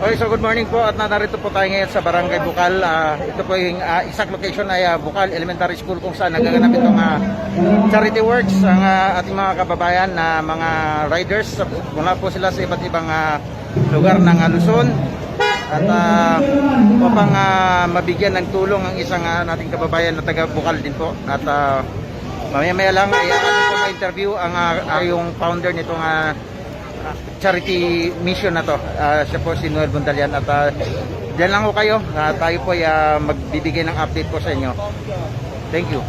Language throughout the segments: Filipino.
Okay, so good morning po at narito po tayo ngayon sa Barangay Bukal. Ito po yung exact location ay Bukal Elementary School kung saan nagaganap itong charity works ang ating mga kababayan na mga riders. Mula po sila sa iba't ibang lugar ng Luzon at upang mabigyan ng tulong ang isang nating kababayan na taga Bukal din po. At mamaya-maya lang ay atin po ma-interview ang yung founder nitong charity mission na to. Siya po si Noel Bundalian at dyan lang po kayo. Tayo po ay magbibigay ng update po sa inyo. Thank you.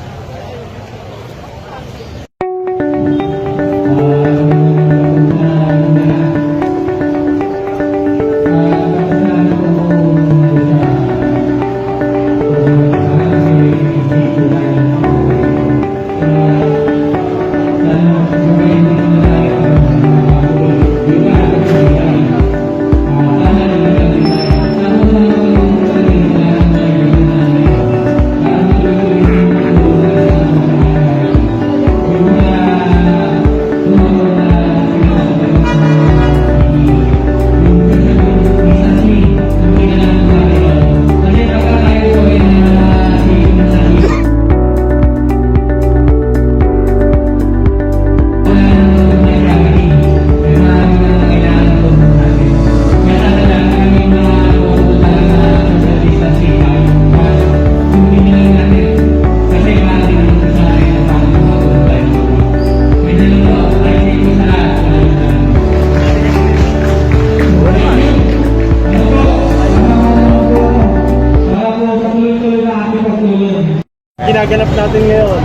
Ginaganap natin ngayon.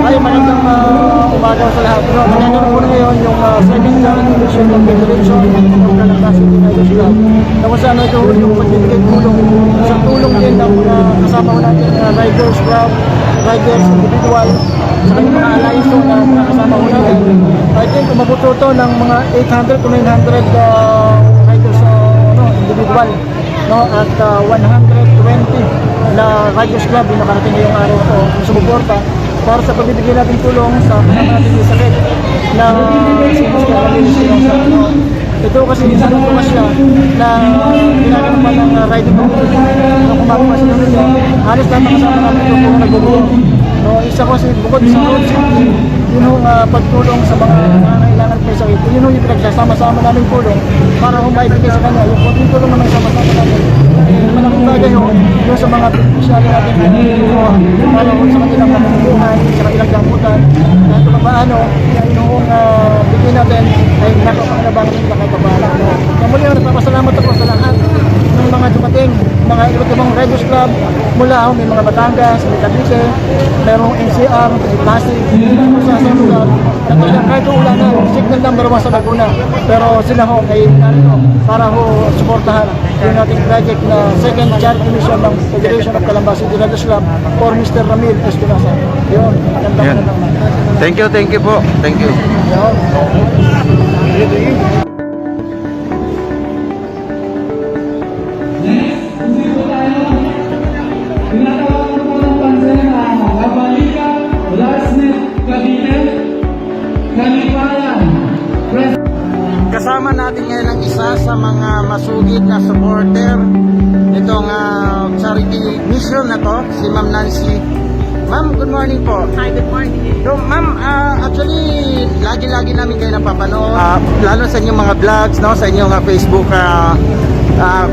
Ay, magandang umaga sa lahat. Ginagawa po na ngayon yung second charity mission ng Federation ng Kalamba City Riders Club. Na kung saan ito yung pagbibigay tulong. Sa tulong din ng kasama ko natin Riders Club, Riders Individual, sa kanyang mga alliance na kasama ko natin. I think umabot ito ng mga 800 to 900 riders individual. No, at 120 na Riders Club yung nakarating ngayong araw ito sumuporta para sa pagbibigay natin tulong sa kasama natin yung sakit na ito kasi isang tumas siya na ginagawa ng riding community na kumagawa sila nito. Halos lahat ng kasama natin ito kung nagbubuo. No, isa kasi bukod sa road safety, yun yung pagtulong sa mga nangangailangan may sakit. Yun yung pinagsasama-sama namin tulong para humaibigay sa kanya. Yung konting tulong naman sama-sama namin. Malaking bagay yung sa mga beneficiary natin para sa kanilang pamumuhay, sa kanilang gamutan. At kung paano, yung bigay natin ay nakapangalabangan nila kahit paano. Muli nagpapasalamat ako sa lahat ng mga dumating, mga iba't ibang Riders Club mula may mga Batangas, may Cavite, merong NCR, may Pasig, sa lugar. At kahit ulan na, signal number 1 sa Laguna. Pero sila ay narito para suportahan yung ating project na second charity mission ng Federation of Calamba City Riders Club for Mr. Ramil Espinosa. Yun, magandang. Thank you po. Thank you. Kasama natin ngayon ang isa sa mga masugid na supporter nitong charity mission na to, si Ma'am Nancy. Ma'am, good morning po. Hi, good morning. So, Ma'am, actually, lagi-lagi namin kayo napapanood, lalo sa inyong mga vlogs, no, sa inyong Facebook.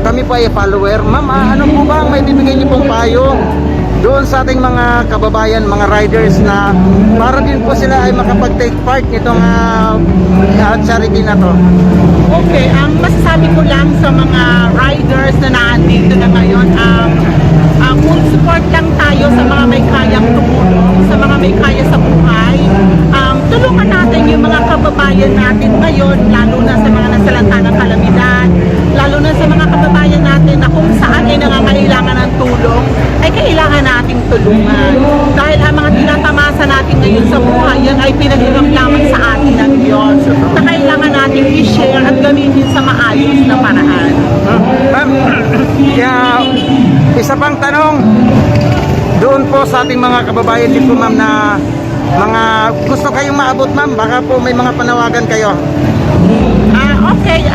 Kami po ay follower. Ma'am, ano po ba ang may bibigay niyo pong payo doon sa ating mga kababayan, mga riders na para din po sila ay makapag-take part nitong charity na to? Okay, ang masasabi ko lang sa mga riders na nandito na ngayon, full support lang tayo sa mga may kayang tumulong, sa mga may kaya sa buhay. Tulungan natin yung mga kababayan natin ngayon, lalo na sa mga nasalanta ng kalamidad, lalo na sa mga kababayan natin na kung saan ay nangangailangan ng tulong, ay kailangan nating tulungan. Dahil ang mga tinatamasa natin ngayon sa buhay, yan ay pinaghirap lamang sa atin ng Diyos. Na kailangan natin i-share at gamitin sa maayos na paraan. Ma'am, isa pang tanong doon po sa ating mga kababayan dito, ma'am, na mga gusto kayong maabot, ma'am, baka po may mga panawagan kayo. Okay,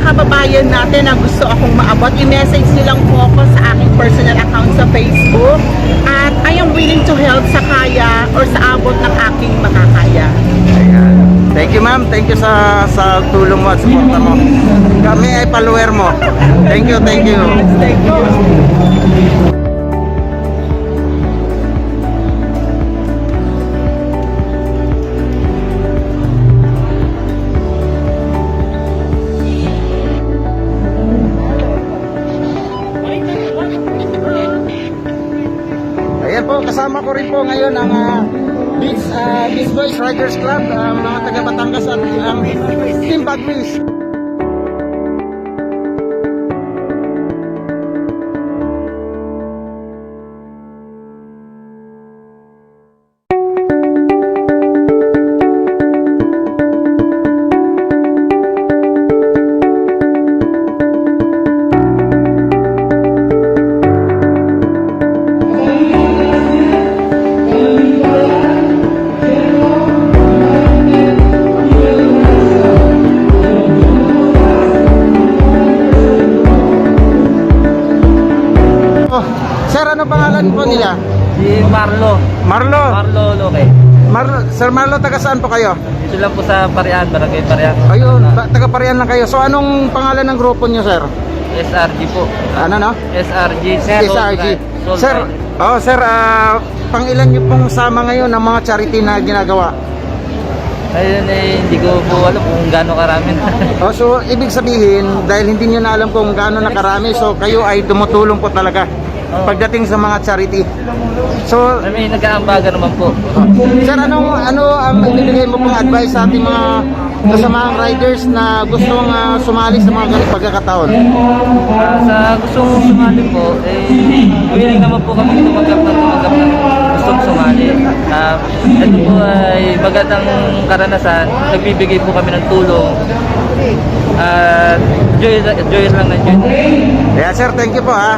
kababayan natin na gusto akong maabot, i-message nilang po ako sa aking personal account sa Facebook. At I am willing to help sa kaya or sa abot ng aking makakaya. Ayan. Thank you ma'am, thank you sa tulong mo at suporta mo. Kami ay follower mo. Thank you, thank you. Thank you. Ayan po, kasama ko rin po ngayon ang Beach Boys Riders Club, mga taga Batangas at ang Team Bagwis. Oh, sir, ano pangalan po nila? Si Marlo. Marlo. Marlo Loque. Sir Marlo, taga saan po kayo? Dito lang po sa Parian, Barangay Parian. Ayun, taga Parian lang kayo. So anong pangalan ng grupo nyo, sir? SRG po. Ano no? SRG. SRG. Sir, sir, pangilan nyo pong sama ngayon ng mga charity na ginagawa? Ayun hindi ko po alam kung gaano karami na. So ibig sabihin, dahil hindi nyo na alam kung gaano na karami, so kayo ay tumutulong po talaga pagdating sa mga charity. So, May nag-aambaga naman po. sir, ano ang ibibigay mo pong advice sa ating mga kasamahang riders na gustong sumali sa mga ganitong pagkakataon? Sa gustong sumali po, willing naman po kami tumanggap ng gustong sumali. Ito po ay magandang karanasan. Nagbibigay po kami ng tulong. At enjoy lang na enjoy. Yeah, sir, thank you po ha.